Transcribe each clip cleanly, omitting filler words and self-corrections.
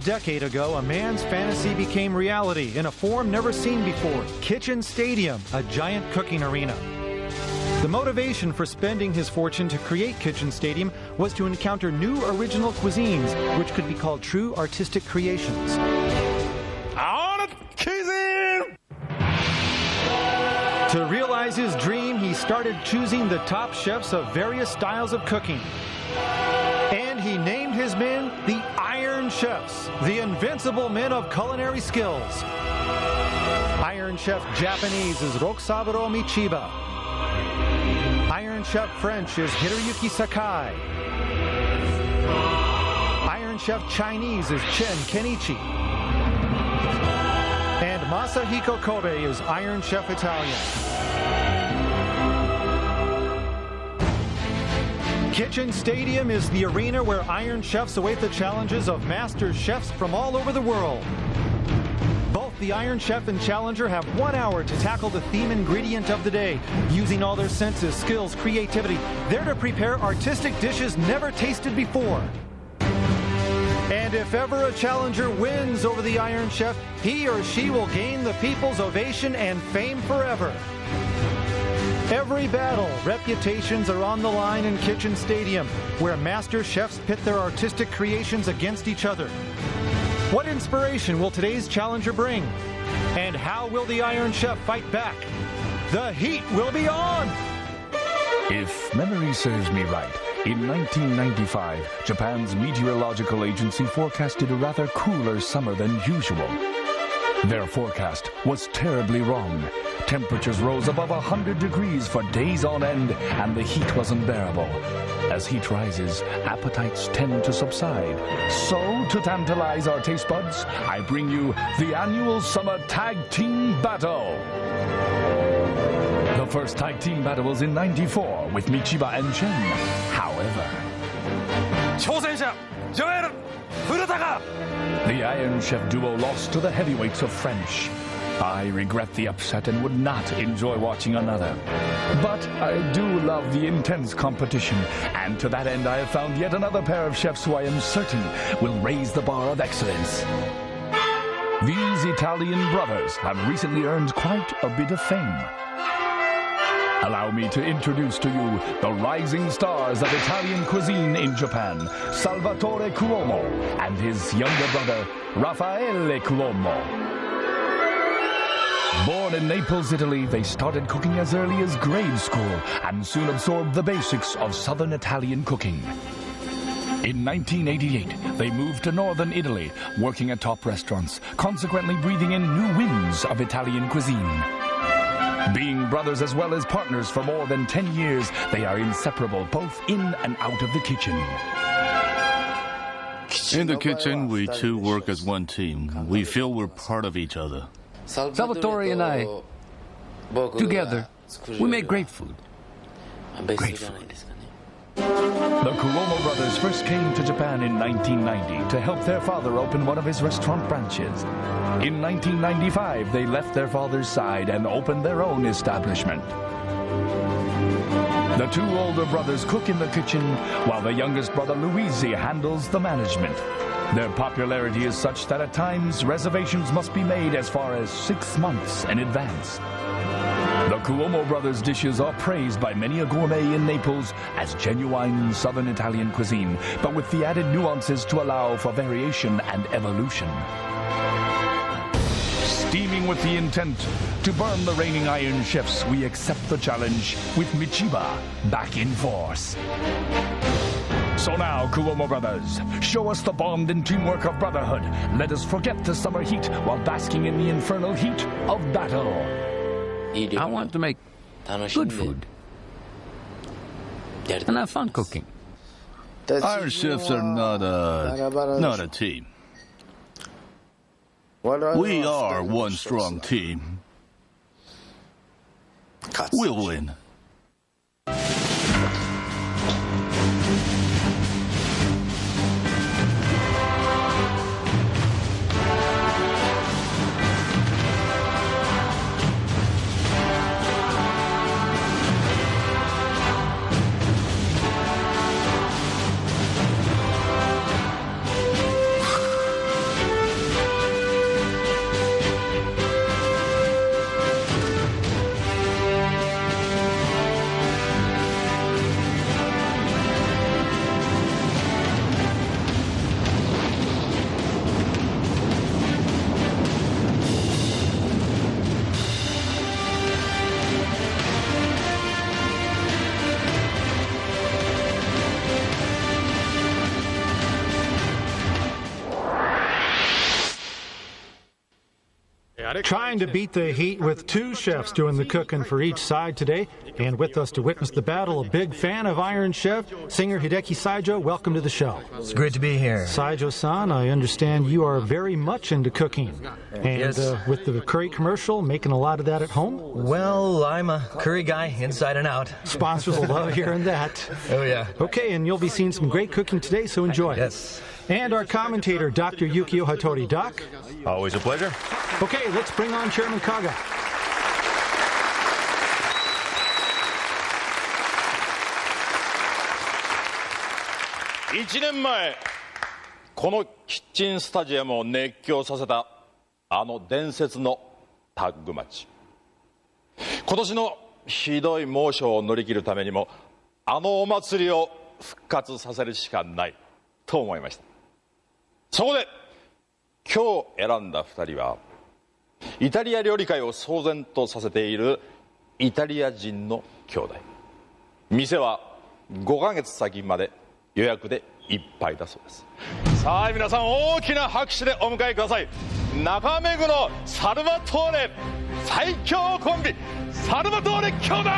a decade ago, a man's fantasy became reality in a form never seen before. Kitchen Stadium, a giant cooking arena. The motivation for spending his fortune to create Kitchen Stadium was to encounter new original cuisines, which could be called true artistic creations. To realize his dream, he started choosing the top chefs of various styles of cooking. And he named his men the Iron Chefs, the invincible men of culinary skills. Iron Chef Japanese is Rokusaburo Michiba. Iron Chef French is Hiroyuki Sakai. Iron Chef Chinese is Chen Kenichi. And Masahiko Kobe is Iron Chef Italian. Kitchen Stadium is the arena where Iron Chefs await the challenges of master chefs from all over the world. Both the Iron Chef and Challenger have 1 hour to tackle the theme ingredient of the day, using all their senses, skills, creativity. They're to prepare artistic dishes never tasted before. And if ever a challenger wins over the Iron Chef, he or she will gain the people's ovation and fame forever. Every battle, reputations are on the line in Kitchen Stadium, where master chefs pit their artistic creations against each other. What inspiration will today's challenger bring? And how will the Iron Chef fight back? The heat will be on! If memory serves me right, in 1995, Japan's meteorological agency forecasted a rather cooler summer than usual. Their forecast was terribly wrong. Temperatures rose above 100 degrees for days on end, and the heat was unbearable. As heat rises, appetites tend to subside. So, to tantalize our taste buds, I bring you the annual Summer Tag Team Battle. The first tag team battle was in '94 with Michiba and Chen. However, the Iron Chef duo lost to the heavyweights of French. I regret the upset and would not enjoy watching another. But I do love the intense competition, and to that end I have found yet another pair of chefs who I am certain will raise the bar of excellence. These Italian brothers have recently earned quite a bit of fame. Allow me to introduce to you the rising stars of Italian cuisine in Japan, Salvatore Cuomo and his younger brother, Raffaele Cuomo. Born in Naples, Italy, they started cooking as early as grade school and soon absorbed the basics of southern Italian cooking. In 1988, they moved to northern Italy, working at top restaurants, consequently breathing in new winds of Italian cuisine. Being brothers as well as partners for more than 10 years, they are inseparable both in and out of the kitchen. In the kitchen, we two work as one team. We feel we're part of each other. Salvatore and I, together, we make great food. Great food. The Cuomo brothers first came to Japan in 1990 to help their father open one of his restaurant branches. In 1995, they left their father's side and opened their own establishment. The two older brothers cook in the kitchen, while the youngest brother Luigi handles the management. Their popularity is such that at times reservations must be made as far as 6 months in advance. The Cuomo brothers' dishes are praised by many a gourmet in Naples as genuine southern Italian cuisine, but with the added nuances to allow for variation and evolution. Steaming with the intent to burn the reigning Iron Chefs, we accept the challenge with Michiba back in force. So now, Cuomo brothers, show us the bond and teamwork of brotherhood. Let us forget the summer heat while basking in the infernal heat of battle. I want to make good food and have fun cooking. Our chefs are not a team. We are one strong team. We'll win. Trying to beat the heat with two chefs doing the cooking for each side today. And with us to witness the battle, a big fan of Iron Chef, singer Hideki Saijo. Welcome to the show. It's great to be here. Saijo-san, I understand you are very much into cooking. And Yes. With the curry commercial, making a lot of that at home? Well, I'm a curry guy inside and out. Sponsors will love hearing that. Oh, yeah. Okay, and you'll be seeing some great cooking today, so enjoy. Yes. And our commentator, Dr. Yukio Hattori. Doc? Always a pleasure. Okay, let's bring on Chairman Kaga. 1年前このキッチンスタジアムを熱狂させたあの伝説のタッグマッチ。今年のひどい猛暑を乗り切るためにもあのお祭りを復活させるしかないと思いました。そこで今日選んだ2人はイタリア料理界を騒然とさせているイタリア人の兄弟。店は5ヶ月先まで予約でいっぱいだそうです。さあ皆さん大きな拍手でお迎えください。中目黒サルバトーレ最強コンビサルバトーレ兄弟。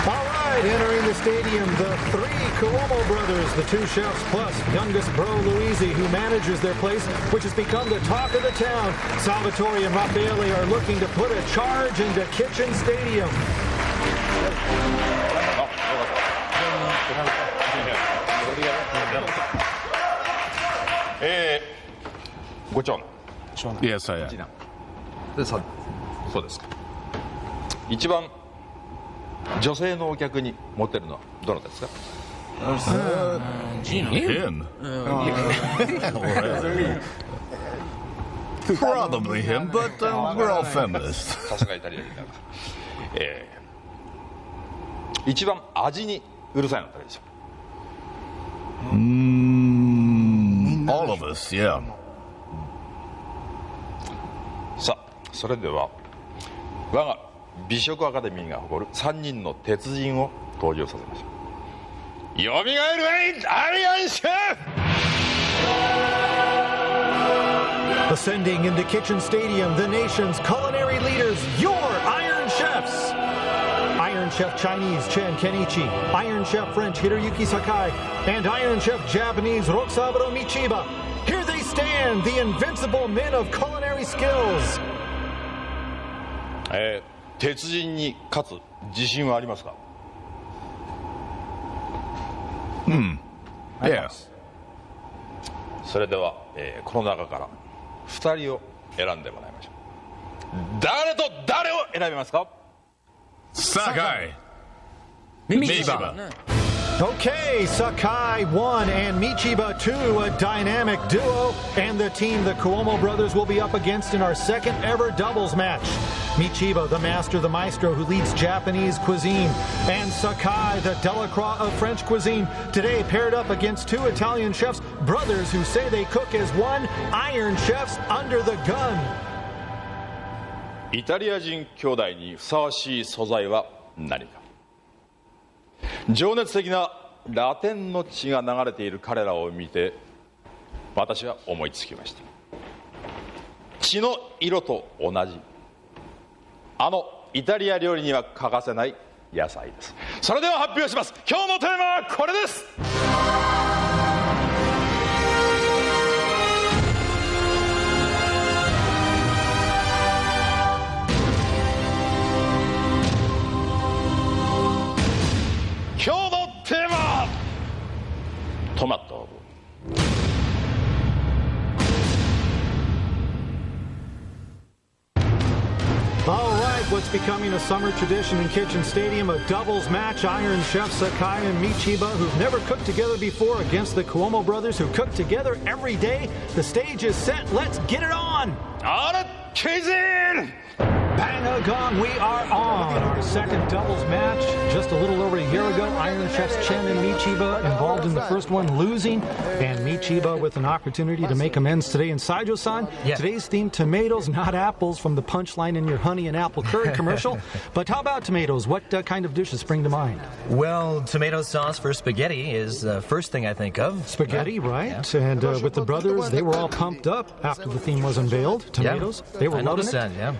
All right, entering the stadium, the three Cuomo brothers, the two chefs plus youngest bro Luigi, who manages their place, which has become the talk of the town. Salvatore and Raffaele are looking to put a charge into Kitchen Stadium. ご長男。 Yes, I am. そうですか。一番女性のお客にモテるのはどなたですか？ Him? Probably him, but we're all feminists. さすがイタリア人だな。一番味にうるさいのは誰でしょう？ All of us, yeah. さあそれでは我が美食アカデミーが誇る3人の鉄人を登場させましょう。よみがえるがいアイアンシェフ。 Ascending into Kitchen Stadium, the nation's culinary leaders, your Iron Chefs! Iron Chef Chinese Chen Kenichi, Iron Chef French Hiroyuki Sakai, and Iron Chef Japanese Roxaburo Michiba. Here they stand, the invincible men of culinary skills. 鉄人に勝つ自信はありますか？ Yeah. それでは、この中から2人を選んでもらいましょう。誰と誰を選びますか？ Sakai. Michiba. Okay, Sakai 1 and Michiba 2, a dynamic duo, and the team the Cuomo brothers will be up against in our second ever doubles match. Michiba, the master, the maestro who leads Japanese cuisine, and Sakai, the Delacroix of French cuisine, today paired up against two Italian chefs, brothers who say they cook as one, Iron Chefs under the gun. イタリア人兄弟にふさわしい素材は何か。情熱的なラテンの血が流れている彼らを見て私は思いつきました。血の色と同じあのイタリア料理には欠かせない野菜です。それでは発表します。今日のテーマはこれです。今日のテーマはトマト。 All right, what's becoming a summer tradition in Kitchen Stadium, a doubles match, Iron Chef Sakai and Michiba, who've never cooked together before, against the Cuomo brothers, who cook together every day. The stage is set. Let's get it on! あれ、ケイジン Bang gong, we are on our second doubles match. Just a little over a year ago, Iron Chefs Chen and Michiba involved in the first one, losing, and Michiba with an opportunity to make amends today. And Saijo-san, today's theme, tomatoes, not apples, from the punchline in your honey and apple curry commercial. But how about tomatoes? What kind of dishes spring to mind? Well, tomato sauce for spaghetti is the first thing I think of. Spaghetti, right? Yeah. And with the brothers, they were all pumped up after the theme was unveiled. Tomatoes, they were loving it. That, yeah.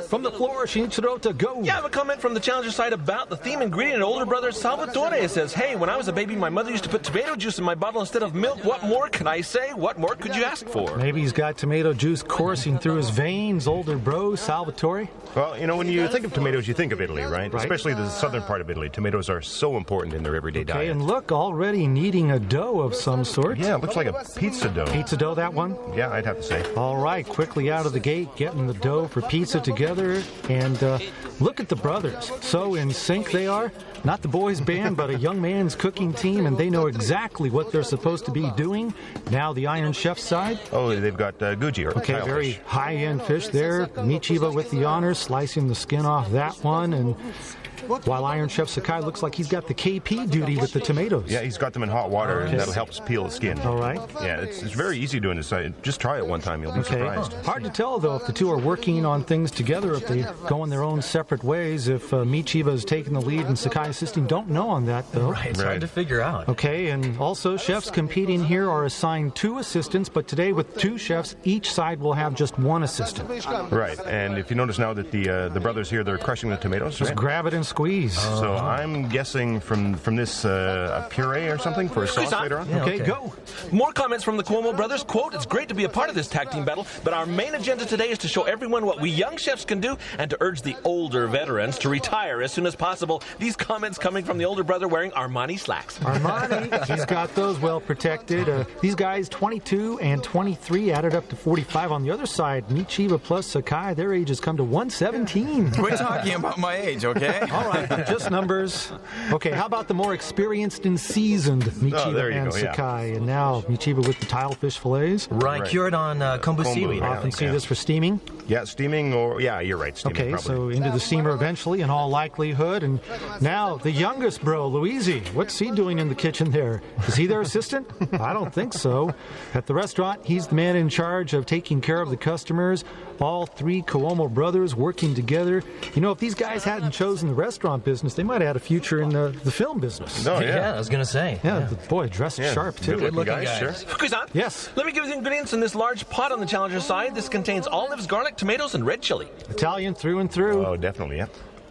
From the floor, Shinichiro, to go. Yeah, I have a comment from the challenger side about the theme ingredient. Older brother Salvatore says, hey, when I was a baby, my mother used to put tomato juice in my bottle instead of milk. What more can I say? What more could you ask for? Maybe he's got tomato juice coursing through his veins, older bro Salvatore. Well, you know, when you think of tomatoes, you think of Italy, right? Especially the southern part of Italy. Tomatoes are so important in their everyday diet. Okay, and look, already kneading a dough of some sort. Yeah, it looks like a pizza dough. Pizza dough, that one? Yeah, I'd have to say. All right, quickly out of the gate, getting the dough for pizza together. And look at the brothers. So in sync they are. Not the boys' band, but a young man's cooking team, and they know exactly what they're supposed to be doing. Now the Iron Chef side. Oh, they've got Guji, or okay, very high-end fish there. Michiba with the honors, slicing the skin off that one, and while Iron Chef Sakai looks like he's got the KP duty with the tomatoes. Yeah, he's got them in hot water, and that'll help peel the skin. All right. Yeah, it's very easy doing this. Just try it one time, you'll be surprised. Hard to tell, though, if the two are working on things together, if they go in their own separate ways, if Michiba is taking the lead and Sakai assisting. Don't know on that, though. Right, it's hard to figure out. Okay, and also chefs competing here are assigned 2 assistants, but today with 2 chefs, each side will have just 1 assistant. Right, and if you notice now that the brothers here, they're crushing the tomatoes. Just grab it and squeeze. So I'm guessing from this a puree or something for a sauce later on. Yeah, okay, go. More comments from the Cuomo brothers. Quote, it's great to be a part of this tag team battle, but our main agenda today is to show everyone what we young chefs can do and to urge the older veterans to retire as soon as possible. These comments coming from the older brother wearing Armani slacks. Armani, he's got those well protected. These guys, 22 and 23, added up to 45. On the other side, Michiba plus Sakai, their ages come to 117. We're talking about my age, okay? All right, just numbers. Okay, how about the more experienced and seasoned Michiba and Sakai? And now Michiba with the tilefish fillets. Right, cured on kombu seaweed. Often see this for steaming. Yeah, steaming or, you're right, steaming. Okay, probably. so into the steamer eventually in all likelihood. And now the youngest bro, Luigi. What's he doing in the kitchen there? Is he their assistant? I don't think so. At the restaurant, he's the man in charge of taking care of the customers. All 3 Cuomo brothers working together. You know, if these guys hadn't chosen the restaurant business, they might have had a future in the film business. Oh, yeah, I was going to say. Yeah, boy, dressed sharp, too. Good looking guys. Sure. Fukusan, yes. Let me give you the ingredients in this large pot on the challenger side. This contains olives, garlic, tomatoes, and red chili. Italian through and through. Oh, definitely, yeah.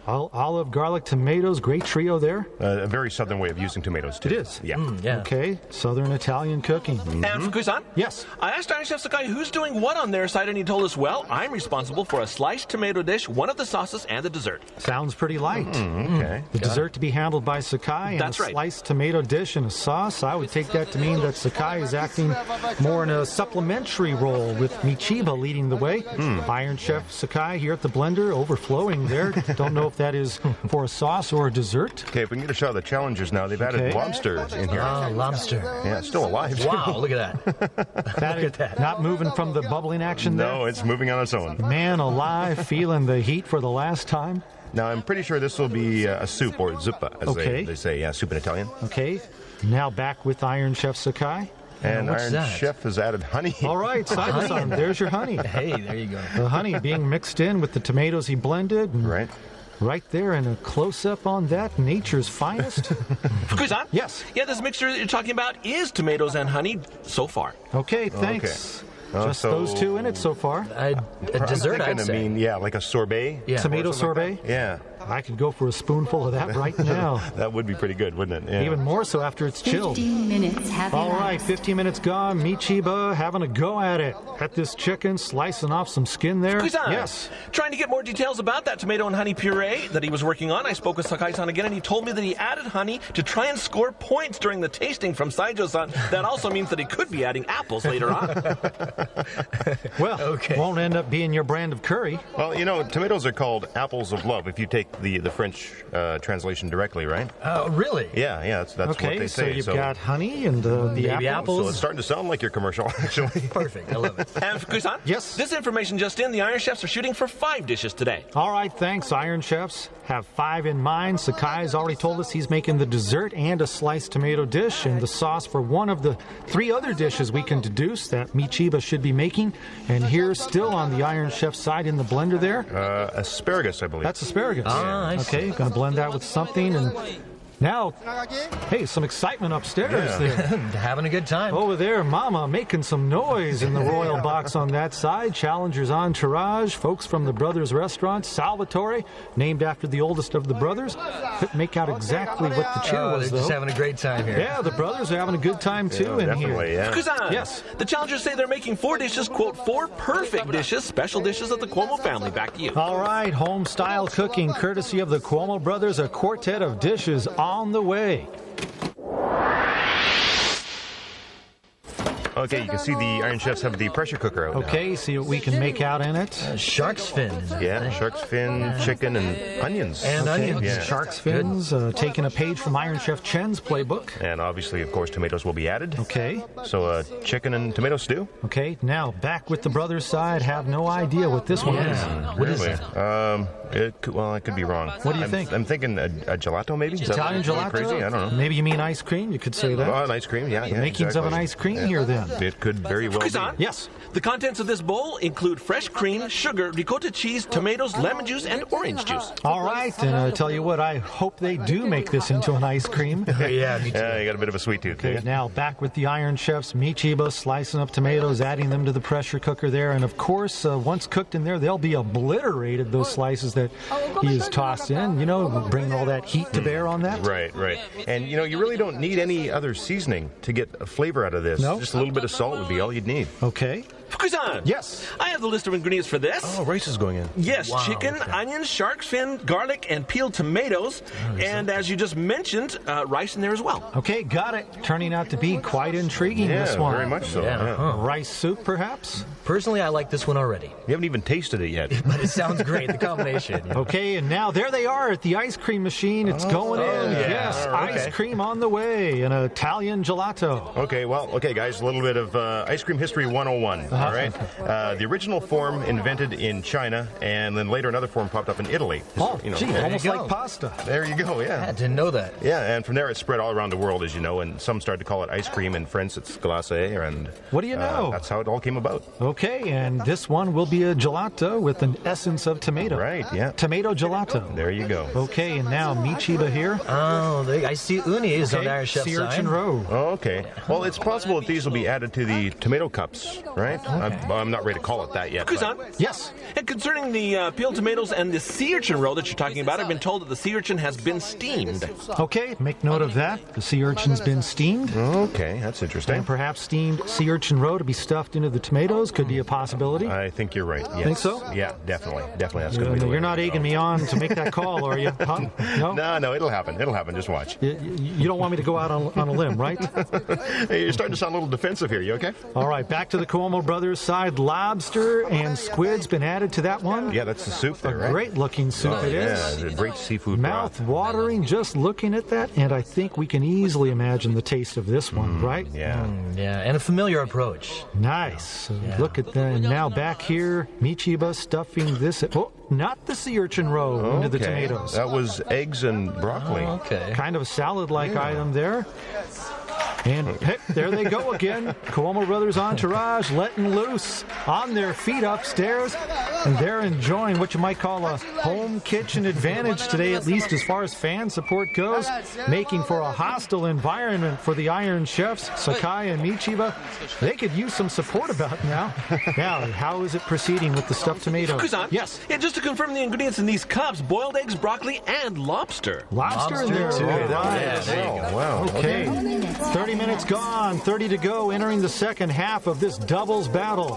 Olive, garlic, tomatoes, great trio there. A very southern way of using tomatoes, too. It is? Yeah. Yeah. Okay, southern Italian cooking. And Fukusan? Yes. I asked Iron Chef Sakai who's doing what on their side, and he told us, well, I'm responsible for a sliced tomato dish, one of the sauces, and the dessert. Sounds pretty light. Okay. The dessert to be handled by Sakai, and That's a right. sliced tomato dish and a sauce. I would take that to mean that Sakai is acting more in a supplementary role with Michiba leading the way. Iron Chef Sakai here at the blender, overflowing there. Don't know if that is for a sauce or a dessert. Okay, if we can get a shot of the challengers now, they've added lobster in here. Oh, lobster. Yeah, it's still alive. Wow, look at that. Look at that. Not moving from the bubbling action there. No, it's moving on its own. Man alive, feeling the heat for the last time. Now, I'm pretty sure this will be a soup, or zuppa, as they say. Yeah, soup in Italian. Okay, now back with Iron Chef Sakai. And what's Iron that? Chef has added honey. All right, Saijo-san, there's your honey. Hey, there you go. The honey being mixed in with the tomatoes he blended. Right. Right there, and a close-up on that, nature's finest. Fukusan? Yes. Yeah, this mixture that you're talking about is tomatoes and honey so far. Okay, thanks. Just so those 2 in it so far. A dessert, I'd say. Like a sorbet. Yeah. Tomato sorbet. Yeah. I could go for a spoonful of that right now. That would be pretty good, wouldn't it? Yeah. Even more so after it's chilled. 15 minutes have All right, elapsed. 15 minutes gone. Michiba having a go at it. At this chicken, slicing off some skin there. Fukusan, Yes. Trying to get more details about that tomato and honey puree that he was working on. I spoke with Sakai-san again, and he told me that he added honey to try and score points during the tasting from Saijo-san. That also means that he could be adding apples later on. Well, won't end up being your brand of curry. Well, you know, tomatoes are called apples of love if you take the French translation directly, right? Oh, really? Yeah, that's what they say. So you've got honey and the baby apples. So it's starting to sound like your commercial, actually. Perfect. I love it. And Fukusan? Yes? This information just in, the Iron Chefs are shooting for 5 dishes today. All right, thanks, Iron Chefs. Have 5 in mind. Sakai's already told us he's making the dessert and a sliced tomato dish, and the sauce for one of the 3 other dishes we can deduce that Michiba should be making. And here's still on the Iron Chef side in the blender there. Asparagus, I believe. That's asparagus. Ah, I see. Okay, going to blend that with something, and now, hey, some excitement upstairs there. Having a good time. Over there, Mama making some noise in the royal box on that side. Challenger's entourage, folks from the Brothers Restaurant, Salvatore, named after the oldest of the brothers. Couldn't make out exactly what the cheer was, they're though. just having a great time here. Yeah, the brothers are having a good time, too, in definitely, here. yeah. Fukusan! Yes. The challengers say they're making 4 dishes, quote, 4 perfect dishes, special dishes of the Cuomo family. Back to you. All right, home-style cooking, courtesy of the Cuomo brothers, a quartet of dishes on the way. Okay, you can see the Iron Chefs have the pressure cooker out now. Okay, see what we can make out in it. Shark's fin. Is it? Yeah, shark's fin, chicken, and onions. And onions. Yeah. Shark's fins, taking a page from Iron Chef Chen's playbook. And obviously, of course, tomatoes will be added. Okay. So chicken and tomato stew. Okay, now back with the brothers' side. Have no idea what this one is. What is it? I could be wrong. What do you think? I'm thinking a gelato, maybe. Is that Italian gelato? crazy? I don't know. Maybe you mean ice cream? You could say that. Oh, an ice cream, yeah. Makings of an ice cream here, then. It could very well be. Fukusan? Yes. The contents of this bowl include fresh cream, sugar, ricotta cheese, tomatoes, lemon juice, and orange juice. All right, and I tell you what, I hope they do make this into an ice cream. Yeah, me too. Yeah, you got a bit of a sweet tooth. Okay, now back with the Iron Chefs, Michiba slicing up tomatoes, adding them to the pressure cooker there, and of course, once cooked in there, they'll be obliterated, those slices that he has tossed in, bringing all that heat to bear on that. Right. And, you really don't need any other seasoning to get a flavor out of this. No? Just a little bit of salt would be all you'd need. Okay. Fukusan! Yes. I have the list of ingredients for this. Oh, rice is going in. Yes, Wow, chicken, okay. onions, shark's fin, garlic, and peeled tomatoes. And as you just mentioned, rice in there as well. Okay, got it. Turning out to be quite intriguing, Yeah, this one. very much so. Yeah. Yeah. Rice soup, perhaps? Personally, I like this one already. You haven't even tasted it yet. But it sounds great, the combination. Okay, and now there they are at the ice cream machine. It's going in. yeah. Yes, Okay. ice cream on the way. An Italian gelato. Okay, guys, a little bit of ice cream history 101, all right? The original form invented in China, and then later another form popped up in Italy. Oh, gee, there almost you like go. pasta. There you go, I yeah. didn't know that. Yeah, and from there it spread all around the world, as you know, and some started to call it ice cream. In France, it's glacé, and What do you know? that's how it all came about. Okay, and this one will be a gelato with an essence of tomato. Right, yeah. Tomato gelato. There you go. Okay, and now Michiba here. Oh, I see uni is on the Iron Chef's sea side. urchin roe. Oh, okay. Well, it's possible that these will be added to the tomato cups, right? I'm not ready to call it that yet. but- Fukusan? Yes. And concerning the peeled tomatoes and the sea urchin roe that you're talking about, I've been told that the sea urchin has been steamed. Okay, make note of that. The sea urchin's been steamed. Okay, that's interesting. And perhaps steamed sea urchin roe to be stuffed into the tomatoes could be a possibility. I think you're right. Yes. Think so? Yeah, definitely. Definitely that's going to be the way You're not to go. egging me on to make that call, are you? Huh? No? No, it'll happen. It'll happen. Just watch. You don't want me to go out on a limb, right? Hey, you're starting to sound a little defensive here. You okay? All right, back to the Cuomo brothers side. Lobster and squid's been added to that one. Yeah, that's the soup there, right? Great looking soup it Yeah, is. it's a great seafood Mouth broth. watering just looking at that, and I think we can easily imagine the taste of this one, right? Yeah. Yeah, and a familiar approach. Nice. So look at that. And now back here, Michiba stuffing this. Oh, not the sea urchin roe into the Okay. tomatoes. That was eggs and broccoli. Okay. Kind of a salad-like item there. And hey, there they go again. Cuomo Brothers entourage letting loose on their feet upstairs. And they're enjoying what you might call a home kitchen advantage today, at least as far as fan support goes. Making for a hostile environment for the Iron Chefs, Sakai and Michiba. They could use some support about now. Now, how is it proceeding with the stuffed tomatoes? Fukusan? Yes. Yeah, just to confirm the ingredients in these cups, boiled eggs, broccoli, and lobster. Lobster in there. Lobster, too. All right. Yeah, there you go. Wow. Okay. 30 minutes gone, 30 to go, entering the second half of this doubles battle.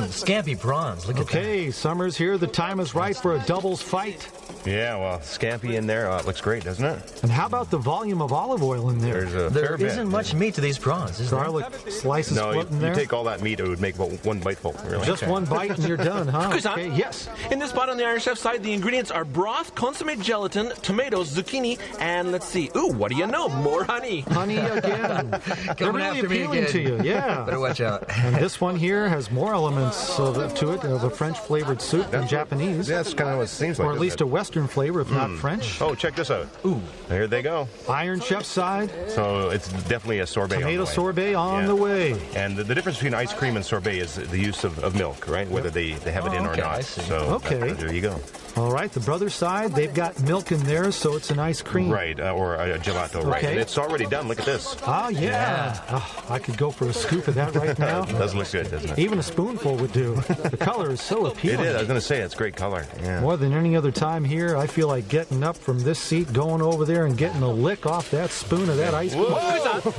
Scampi prawns. Look at that. Okay, Summers here. The time is right for a doubles fight. Yeah, well, scampi in there. It looks great, doesn't it? And how about the volume of olive oil in there? There's a There fair bit. isn't much meat to these prawns, is there? Garlic slices No, floating you there. take all that meat, it would make about one biteful. Really. Just one bite and you're done, huh? Kusan. Okay, yes. In this spot on the Iron Chef side, the ingredients are broth, consommé gelatin, tomatoes, zucchini, and let's see. Ooh, what do you know? More honey. Honey again. They're Coming really after me appealing again. to you, yeah. Better watch out. And this one here has more elements to it of a French-flavored soup than Japanese. That's kind of what it seems like. Or at least a Western flavor, if not French. Oh, check this out. Ooh. Here they go. Iron Chef side, So it's definitely a sorbet. tomato on the way. sorbet on Yeah. the way. And the difference between ice cream and sorbet is the use of milk, right? Whether they have it in or okay, not. I see. So Okay. there you go. All right, the brother side, they've got milk in there, so it's an ice cream. Right, or a gelato, right? Okay. And it's already done. Look at this. Oh, yeah. Oh, I could go for a scoop of that right now. It does look good, doesn't it? Even a spoonful would do. The color is so It appealing. is. I was going to say, it's great color. Yeah. More than any other time here, I feel like getting up from this seat, going over there, and getting a lick off that spoon of that ice cream.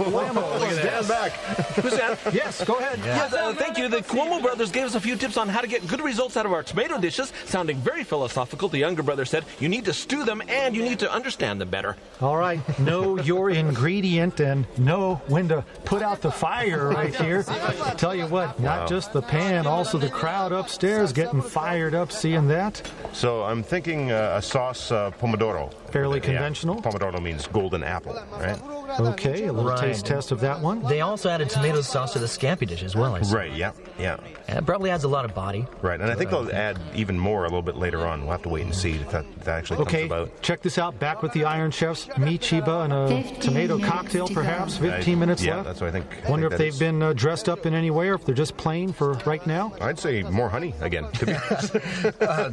Stand back. Kusan. Yes, go ahead. Yes, thank you. The Cuomo brothers gave us a few tips on how to get good results out of our tomato dishes. Sounding very philosophical, the younger brother said you need to stew them and you need to understand them better. All right, know your ingredient and know when to put out the fire right here. Tell you what, not just the pan, also the crowd upstairs getting fired up seeing that. So I'm thinking a sauce pomodoro. Fairly Yeah, conventional. Pomodoro means golden apple, right? Okay, a little Right. taste test of that one. They also added tomato sauce to the scampi dish as well, I see. Right, yeah. And it probably adds a lot of body. Right, and I think they'll add even more a little bit later on. We'll have to wait and see if that actually comes Okay, about. check this out. Back with the Iron Chefs, Michiba and a 15 tomato minutes cocktail, to go. perhaps. 15 minutes Yeah, left. that's what I think. Wonder if that they've is. been dressed up in any way or if they're just plain for right now. I'd say more honey again. To be honest.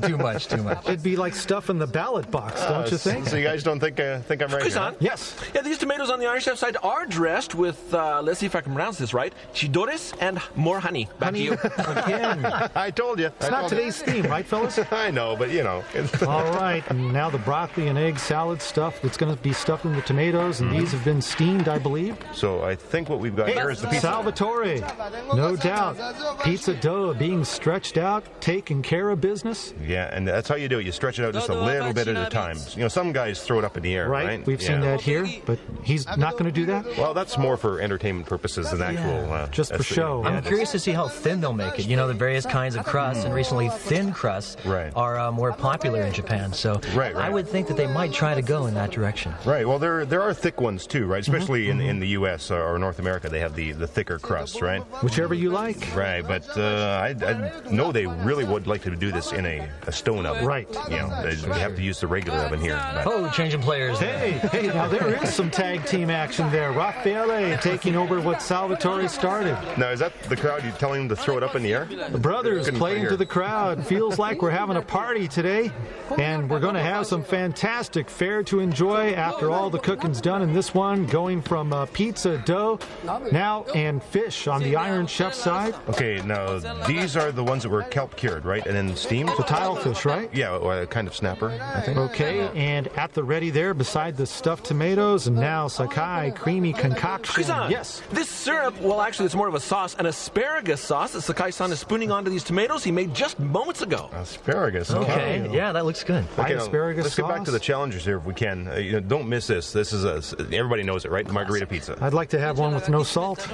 Too much. It'd be like stuff in the ballot box, don't you think? So you guys don't think I'm right? here, huh? Kusan. Yes. Yeah, these tomatoes on the Iron Chef side are dressed with, let's see if I can pronounce this right, chidores and more honey. Back to you. Again. I told you. It's not today's theme, right, fellas? I know, but you know. All right, and now the broccoli and egg salad stuff that's going to be stuffed in the tomatoes, and these have been steamed, I believe. So I think what we've got here is the pizza. Salvatore, no doubt. Pizza dough being stretched out, taking care of business. Yeah, and that's how you do it. You stretch it out just a little bit at a time. You know, some guys throw it up in the air, right? We've seen Yeah. that here, but he's not going to do that? Well, that's more for entertainment purposes than actual. Just for that's the- show. I'm curious to see how thin they'll make it. You know, the various kinds of crusts, and recently thin crusts Right. are more popular in Japan. So Right. I would think that they might try to go in that direction. Right. Well, there are thick ones too, right? Especially in the U.S. or North America, they have the thicker crusts, right? Whichever you like. Right. But I know they really would like to do this in a stone oven. Right. You know, they have to use the regular oven here. But Oh, changing players. Hey, now there is some tag team action there. Raffaele taking over what Salvatore started. now, is that the crowd? You telling them to throw it up in the air? The brothers Couldn't playing figure. to the crowd. Feels like we're having a party today. And we're going to have some fantastic fare to enjoy after all the cooking's done in this one, going from pizza dough now and fish on the Iron Chef side. Okay, now these are the ones that were kelp cured, right? And then steamed? The tile fish, right? Yeah, or a kind of snapper, I think. Okay, and at the ready there, beside the stuffed tomatoes, and now Sakai creamy concoction. Kusan, Yes. this syrup, well, actually, it's more of a sauce, an asparagus sauce that Sakai-san is spooning onto these tomatoes he made just moments ago. Asparagus. Okay, yeah, that looks good. White now, asparagus let's get back to sauce. the challengers here if we can. Don't miss this. This is everybody knows it, right? The margarita pizza. I'd like to have one with no salt.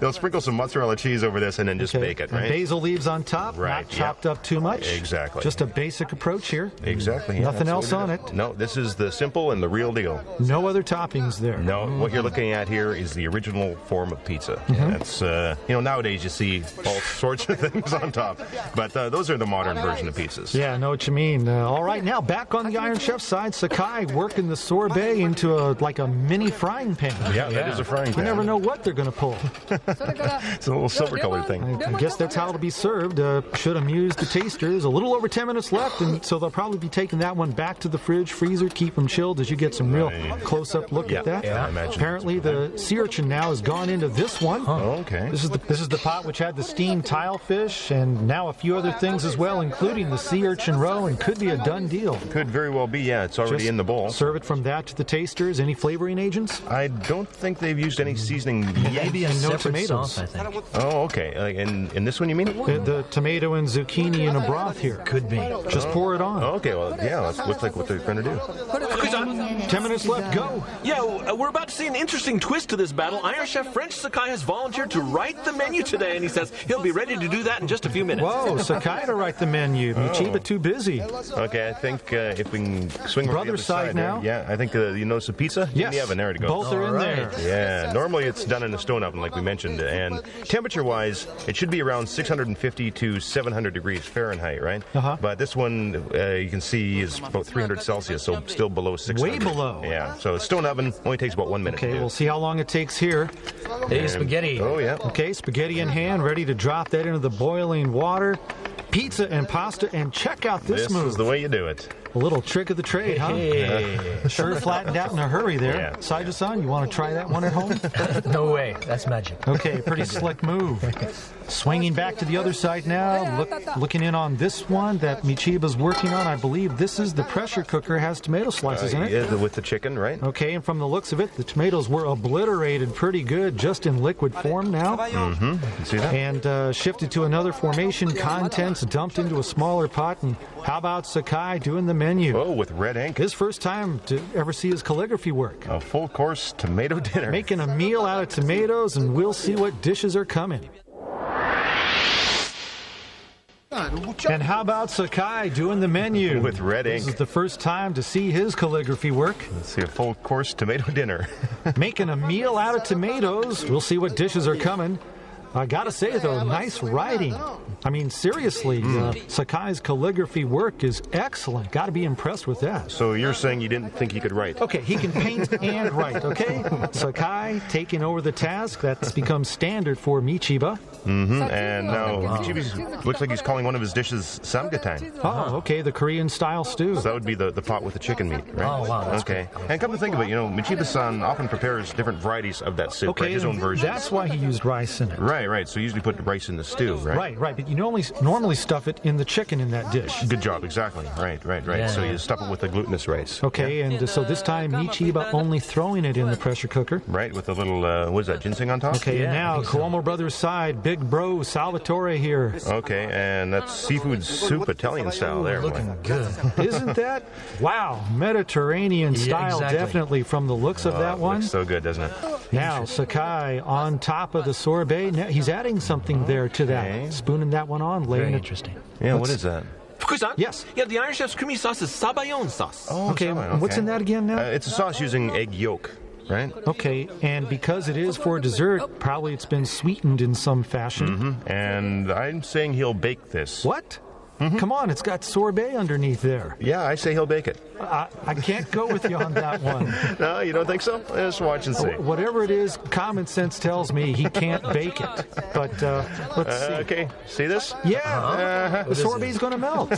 They'll sprinkle some mozzarella cheese over this and then just bake it, And right? basil leaves on top, Right, not chopped up too much. Exactly. Just a basic approach here. Exactly. yeah, Nothing that's else what on is. it. No, this is the simple and the real deal. No other toppings there. No, what you're looking at here is the original form of pizza. Mm-hmm. That's nowadays you see all sorts of things on top, but those are the modern version of pizzas. Yeah, I know what you mean. All right, now back on the Iron Chef side, Sakai working the sorbet into a mini frying pan. Yeah, that is a frying pan. You never know what they're going to pull. It's a little silver colored thing. I guess that's how it'll be served. Should amuse the tasters. A little over 10 minutes left, and so they'll probably be taking that one back to the fridge, freezer, keep them chilled as you get some real close-up look at that. Yeah, I imagine. Apparently, the sea urchin now has gone into this one. Oh, okay. This is the pot which had the steamed tile fish, and now a few other things as well, including the sea urchin roe and could be a done deal. Could very well be, yeah. It's already Just in the bowl. serve it from that to the tasters. Any flavoring agents? I don't think they've used any seasoning yet. Maybe a And no separate tomatoes. sauce, I think. Oh, okay. In this one, you mean? The tomato and zucchini in a broth here. Could be. Just pour it on. Okay, well, yeah, that looks like what they're going to do. 10 minutes left, go. Yeah, we're about to see an interesting twist to this battle. Iron Chef French Sakai has volunteered to write the menu today, and he says he'll be ready to do that in just a few minutes. Whoa, Sakai to write the menu. Michiba too busy. Okay, I think if we can swing over to the Brother other side there. now? Yeah, I think you know some pizza? Yes. In the oven, there it goes. Both are in there. Yeah, normally it's done in a stone oven, like we mentioned, and temperature-wise, it should be around 650 to 700 degrees Fahrenheit, right? Uh-huh. But this one, you can see, is about 300 Celsius, so still below 600. Way below. Yeah, so a stone oven only takes about 1 minute to Okay, do. we'll see how long it takes here. Hey, spaghetti. Oh, yeah. Okay, spaghetti in hand, ready to drop that into the boiling water. Pizza and pasta, and check out this move. Is the way you do it. A little trick of the trade, huh? Hey. Sure flattened out in a hurry there. Yeah. Saija-san, you want to try that one at home? No way. That's magic. Okay, pretty slick move. Swinging back to the other side now, looking in on this one that Michiba's working on. I believe this is the pressure cooker, has tomato slices in it. Yeah, with the chicken, right? Okay, and from the looks of it, the tomatoes were obliterated pretty good, just in liquid form now. Mm-hmm. See that? And shifted to another formation, contents dumped into a smaller pot. And how about Sakai doing the menu? Oh, with red ink. His first time to ever see his calligraphy work. A full-course tomato dinner. Making a meal out of tomatoes, and we'll see what dishes are coming. And how about Sakai doing the menu? With red ink. This is the first time to see his calligraphy work. Let's see, a full-course tomato dinner. Making a meal out of tomatoes. We'll see what dishes are coming. I gotta say, though, nice writing. I mean, seriously, Sakai's calligraphy work is excellent. Gotta be impressed with that. So you're saying you didn't think he could write? Okay, he can paint and write, okay? Sakai taking over the task. That's become standard for Michiba. Mm-hmm. And now Michiba looks like he's calling one of his dishes samgyetang. Oh, okay, the Korean-style stew. So that would be the pot with the chicken meat, right? Oh, wow, that's okay. And come to think of it, Michiba-san often prepares different varieties of that soup, Okay, right? His own version. that's why he used rice in it. Right. So you usually put rice in the stew, right? Right, but you normally stuff it in the chicken in that dish. Good job, exactly. Right. Yeah. So you stuff it with the glutinous rice. Okay, and so this time Michiba only throwing it in the pressure cooker. Right, with a little, what is that, ginseng on top? Okay, Yeah, and now I think so. Cuomo Brothers side, big bro Salvatore here. Okay, and that's seafood soup, Italian style there. Looking boy. good. Isn't that? Wow, Mediterranean style, exactly. definitely from the looks of that one. Looks so good, doesn't it? Now, Sakai on top of the sorbet. Now, he's adding something there to that. Okay. Spooning that one on, laying Very it. interesting. Yeah, what is that? Fukusan? Yes. Yeah, the Iron Chef's creamy sauce is sabayon sauce. Oh, Okay, salmon, what's in that again now? It's a sauce using egg yolk, right? Okay, and because it is for dessert, probably it's been sweetened in some fashion. And I'm saying he'll bake this. What? Come on, it's got sorbet underneath there. Yeah, I say he'll bake it. I can't go with you on that one. No, you don't think so? Let's watch and see. Whatever it is, common sense tells me he can't bake it. But let's see. Okay, see this? Yeah, the sorbet's going to melt.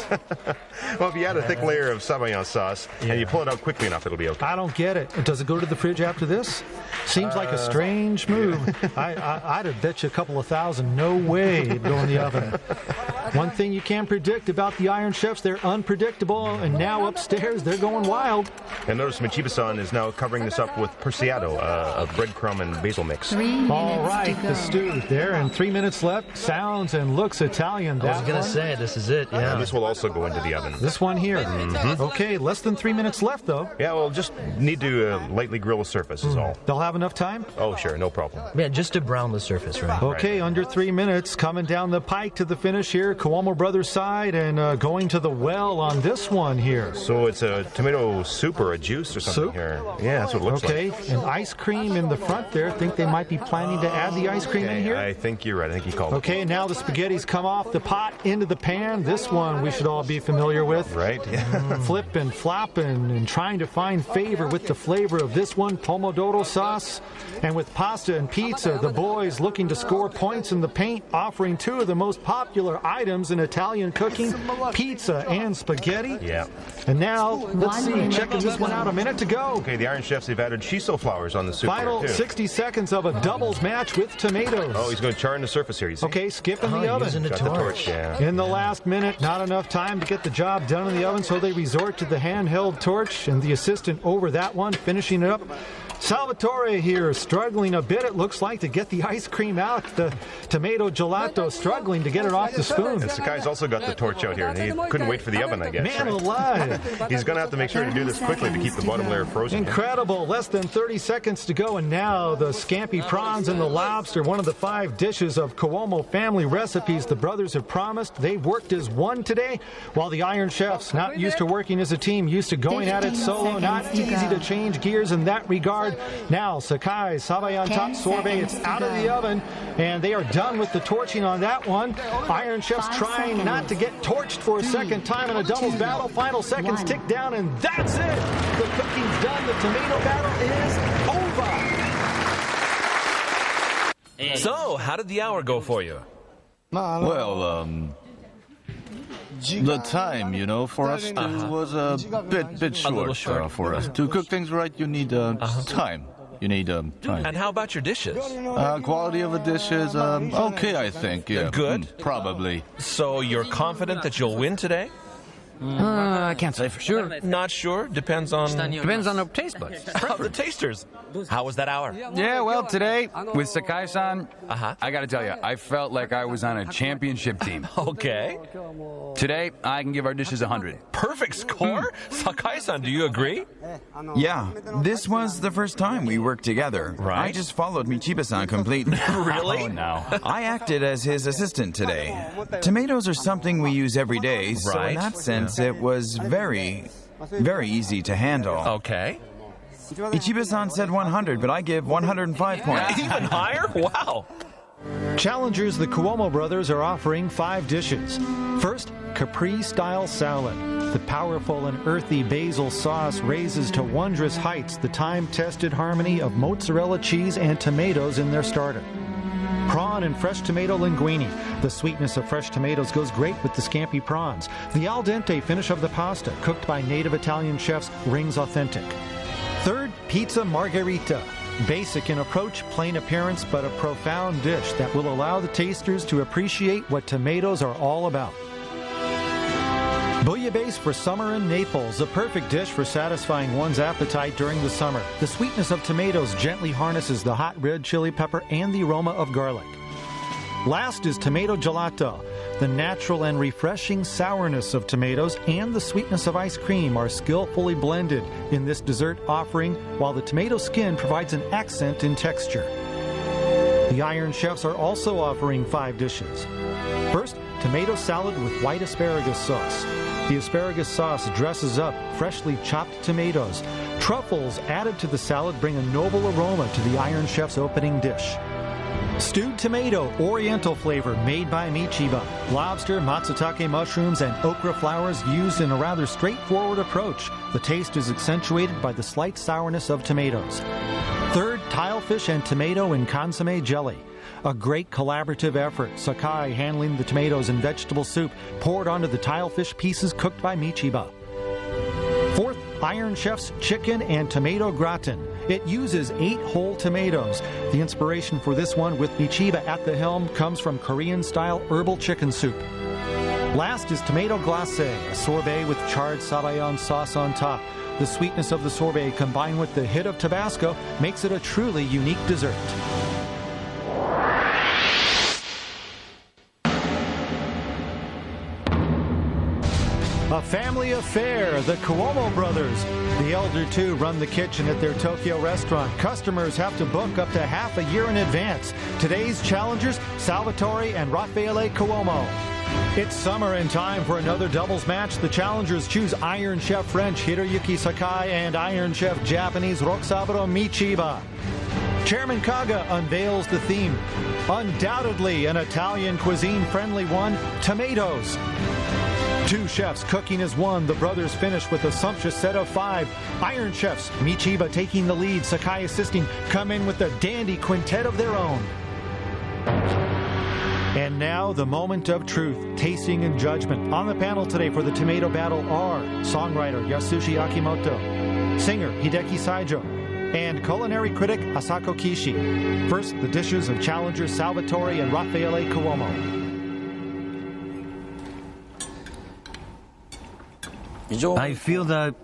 Well, if you add a thick layer of sabayon sauce and you pull it out quickly enough, it'll be okay. I don't get it. Does it go to the fridge after this? Seems like a strange move. I'd have bet you a couple of thousand. No way it'd go in the oven. One thing you can predict about the Iron Chefs, they're unpredictable, and now upstairs they're going wild. And notice Michiba-san is now covering this up with persciato, a breadcrumb and basil mix. All right, the stew there, and 3 minutes left. Sounds and looks Italian. I was That going one. to say, this is it, yeah. And this will also go into the oven. This one here. Okay, less than 3 minutes left, though. Yeah, well, just need to lightly grill the surface is all. They'll have enough time? Oh, sure, no problem. Yeah, just to brown the surface, right? Okay, under 3 minutes, coming down the pike to the finish here. Cuomo Brothers side, and going to the well on this one here. So it's a tomato soup or a juice or something Soup? here. Yeah, that's what it looks Okay, like. and ice cream in the front there. Think they might be planning to add the ice cream in here? I think you're right. I think he called Okay, now the spaghetti's come off the pot into the pan. This one we should all be familiar with. it. Right? Yeah. Flipping, flopping, and trying to find favor with the flavor of this one, pomodoro sauce. And with pasta and pizza, the boys looking to score points in the paint, offering two of the most popular items items in Italian cooking, pizza and spaghetti. Yeah. And now, let's see, checking this one out, a minute to go. Okay, the Iron Chefs, they've added shiso flowers on the soup. Final there, too. 60 seconds of a doubles match with tomatoes. Oh, he's going to charring the surface here. You see? Okay, skipping the oven. Using a Got torch. the torch, yeah. In the last minute, not enough time to get the job done in the oven, so they resort to the handheld torch, and the assistant over that one, finishing it up. Salvatore here, struggling a bit, it looks like, to get the ice cream out. The tomato gelato struggling to get it off the spoon. And Sakai's also got the torch out here, and he couldn't wait for the oven, I guess. Man right? alive. He's going to have to make sure to do this quickly to keep the bottom layer frozen. Incredible. Less than 30 seconds to go, and now the scampi prawns and the lobster, one of the 5 dishes of Cuomo family recipes the brothers have promised. They've worked as one today, while the Iron Chefs, not used to working as a team, used to going at it solo, not easy to change gears in that regard. Now, Sakai, Savayan top sorbet, it's out of the oven, and they are done with the torching on that one. Iron Chefs trying not to get torched for a second time in a doubles battle. Final seconds tick down, and that's it. The cooking's done. The tomato battle is over. So, how did the hour go for you? Well, the time, for us was a bit short, short. for us. To cook things right, you need time. You need time. And how about your dishes? Quality of the dishes, okay, I think. Yeah. Good? Probably. So, you're confident that you'll win today? I can't say for sure. Not sure. Depends on Depends on the taste buds. the tasters. How was that hour? Yeah, well, today, with Sakai-san, I gotta tell you, I felt like I was on a championship team. Okay. Today, I can give our dishes 100. Perfect score? Sakai-san, do you agree? Yeah, this was the first time we worked together. Right. I just followed Michiba-san completely. Really? Oh, no. I acted as his assistant today. Tomatoes are something we use every day, so Right. in that sense, it was very, very easy to handle. Okay. Ichiba-san said 100, but I give 105 points. Even higher? Wow. Challengers, the Cuomo brothers are offering 5 dishes. First, Capri-style salad. The powerful and earthy basil sauce raises to wondrous heights the time-tested harmony of mozzarella cheese and tomatoes in their starter. Prawn and fresh tomato linguine. The sweetness of fresh tomatoes goes great with the scampi prawns. The al dente finish of the pasta, cooked by native Italian chefs, rings authentic. Third, pizza margherita. Basic in approach, plain appearance, but a profound dish that will allow the tasters to appreciate what tomatoes are all about. Bouillabaisse for summer in Naples, a perfect dish for satisfying one's appetite during the summer. The sweetness of tomatoes gently harnesses the hot red chili pepper and the aroma of garlic. Last is tomato gelato. The natural and refreshing sourness of tomatoes and the sweetness of ice cream are skillfully blended in this dessert offering, while the tomato skin provides an accent in texture. The Iron Chefs are also offering 5 dishes. First, tomato salad with white asparagus sauce. The asparagus sauce dresses up freshly chopped tomatoes. Truffles added to the salad bring a noble aroma to the Iron Chef's opening dish. Stewed tomato, oriental flavor made by Michiba. Lobster, matsutake mushrooms, and okra flowers used in a rather straightforward approach. The taste is accentuated by the slight sourness of tomatoes. Third, tilefish and tomato in consomme jelly. A great collaborative effort. Sakai handling the tomatoes and vegetable soup poured onto the tilefish pieces cooked by Michiba. Fourth, Iron Chef's chicken and tomato gratin. It uses 8 whole tomatoes. The inspiration for this one, with Michiba at the helm, comes from Korean-style herbal chicken soup. Last is tomato glacé, a sorbet with charred sabayon sauce on top. The sweetness of the sorbet combined with the hit of Tabasco makes it a truly unique dessert. A family affair, the Cuomo brothers. The elder two run the kitchen at their Tokyo restaurant. Customers have to book up to half a year in advance. Today's challengers, Salvatore and Raffaele Cuomo. It's summer and time for another doubles match. The challengers choose Iron Chef French Hiroyuki Sakai and Iron Chef Japanese Roxaburo Michiba. Chairman Kaga unveils the theme. Undoubtedly an Italian cuisine-friendly one, tomatoes. 2 chefs cooking as one. The brothers finish with a sumptuous set of 5. Iron Chefs, Michiba taking the lead, Sakai assisting, come in with a dandy quintet of their own. And now, the moment of truth, tasting and judgment. On the panel today for the tomato battle are songwriter Yasushi Akimoto, singer Hideki Saijo, and culinary critic Asako Kishi. First, the dishes of challengers Salvatore and Raffaele Cuomo. I feel the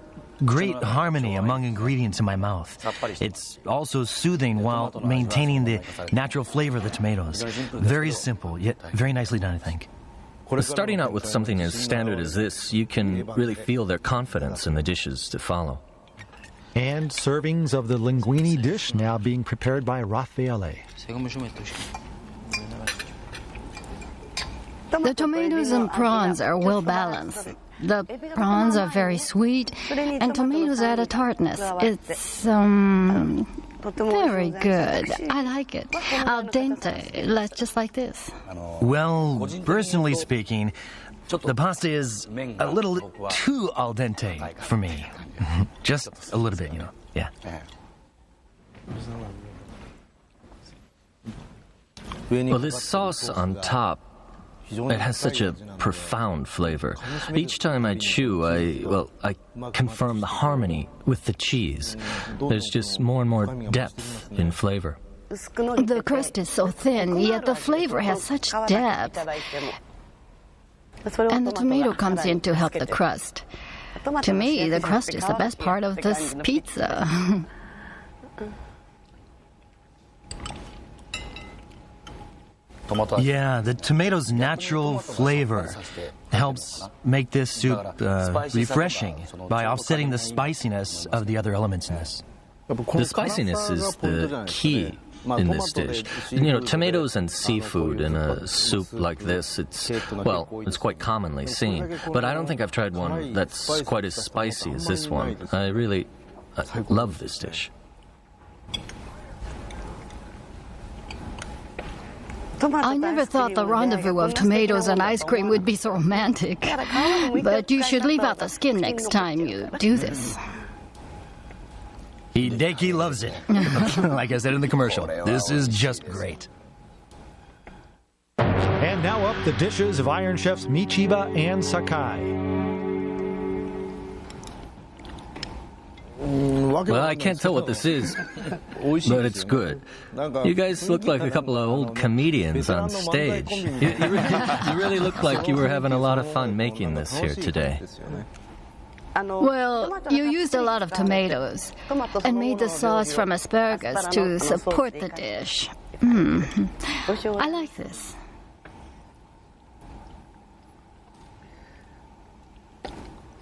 great harmony among ingredients in my mouth. It's also soothing while maintaining the natural flavor of the tomatoes. Very simple, yet very nicely done, I think. Starting out with something as standard as this, you can really feel their confidence in the dishes to follow. And servings of the linguine dish now being prepared by Raffaele. The tomatoes and prawns are well balanced. The prawns are very sweet, and tomatoes add a tartness. It's, very good. I like it. Al dente, just like this. Well, personally speaking, the pasta is a little too al dente for me. Just a little bit, yeah. Well, this sauce on top, it has such a profound flavor. Each time I chew, I confirm the harmony with the cheese. There's just more and more depth in flavor. The crust is so thin, yet the flavor has such depth. And the tomato comes in to help the crust. To me, the crust is the best part of this pizza. Yeah, the tomato's natural flavor helps make this soup refreshing by offsetting the spiciness of the other elements in this. The spiciness is the key in this dish. Tomatoes and seafood in a soup like this, it's quite commonly seen. But I don't think I've tried one that's quite as spicy as this one. I love this dish. I never thought the rendezvous of tomatoes and ice cream would be so romantic. But you should leave out the skin next time you do this. Hideki loves it. Like I said in the commercial, this is just great. And now up the dishes of Iron Chefs Michiba and Sakai. Well, I can't tell what this is, but it's good. You guys look like a couple of old comedians on stage. You really look like you were having a lot of fun making this here today. Well, you used a lot of tomatoes and made the sauce from asparagus to support the dish. I like this.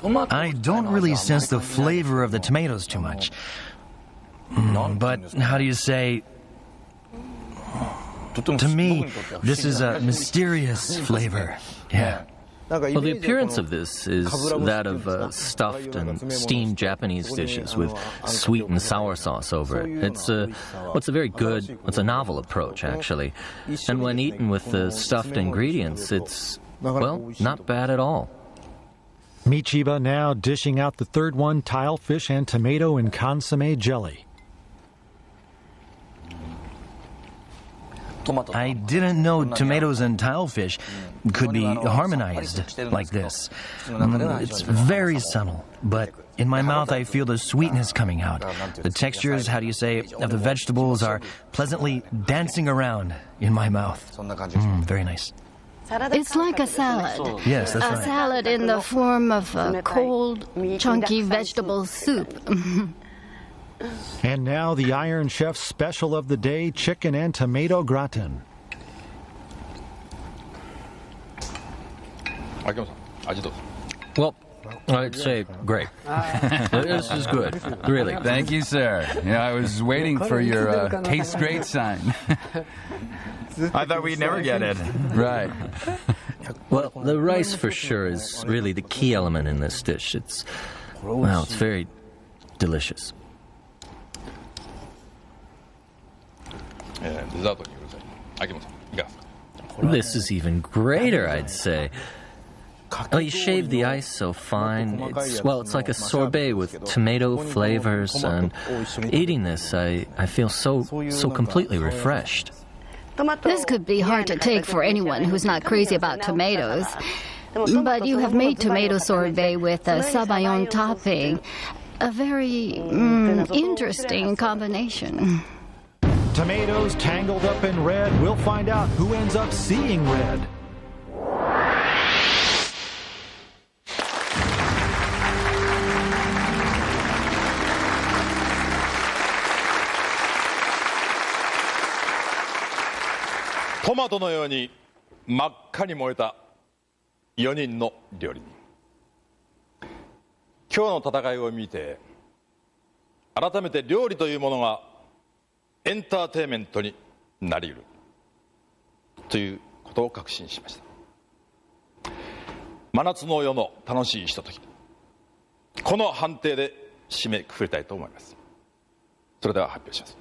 I don't really sense the flavor of the tomatoes too much. But how do you say... To me, this is a mysterious flavor. Yeah. Well, the appearance of this is that of stuffed and steamed Japanese dishes with sweet and sour sauce over it. It's a novel approach, actually. And when eaten with the stuffed ingredients, it's, not bad at all. Michiba now dishing out the third one, tile fish and tomato and consomme jelly. I didn't know tomatoes and tilefish could be harmonized like this. It's very subtle, but in my mouth I feel the sweetness coming out. The textures, of the vegetables are pleasantly dancing around in my mouth. Very nice. It's like a salad. Yes, that's right. A salad in the form of a cold, chunky vegetable soup. And now the Iron Chef's special of the day, chicken and tomato gratin. Well, I'd say great. This is good, really. Thank you, sir. I was waiting for your taste great sign. I thought we'd never get it. Right. Well, the rice for sure is really the key element in this dish. It's very delicious. This is even greater, I'd say. Oh, you shave the ice so fine. It's like a sorbet with tomato flavors, and eating this, I feel so completely refreshed. This could be hard to take for anyone who's not crazy about tomatoes. But you have made tomato sorbet with a sabayon topping. A very interesting combination. Tomatoes tangled up in red. We'll find out who ends up seeing red.トマトのように真っ赤に燃えた4人の料理人。今日の戦いを見て改めて料理というものがエンターテインメントになり得るということを確信しました。真夏の夜の楽しいひととき、この判定で締めくくりたいと思います。それでは発表します。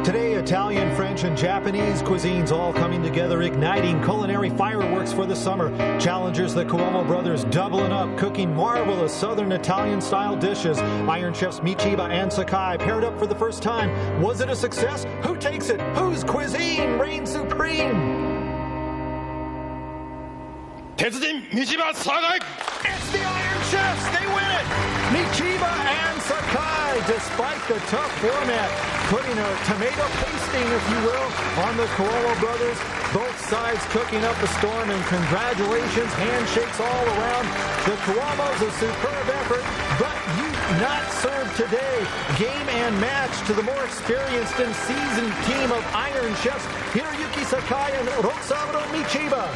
Today, Italian, French, and Japanese cuisines all coming together, igniting culinary fireworks for the summer. Challengers, the Cuomo brothers, doubling up, cooking marvelous Southern Italian-style dishes. Iron Chefs Michiba and Sakai paired up for the first time. Was it a success? Who takes it? Whose cuisine reigns supreme? 鉄人ミチバサカイ It's the Iron Chefs! They win it! Michiba and Sakai, despite the tough format, putting a tomato pasting, if you will, on the Cuomo brothers. Both sides cooking up a storm, and congratulations, handshakes all around. The Cuomos, a superb effort, but you not served today. Game and match to the more experienced and seasoned team of Iron Chefs, Hiroyuki Sakai and Roxaburo Michiba.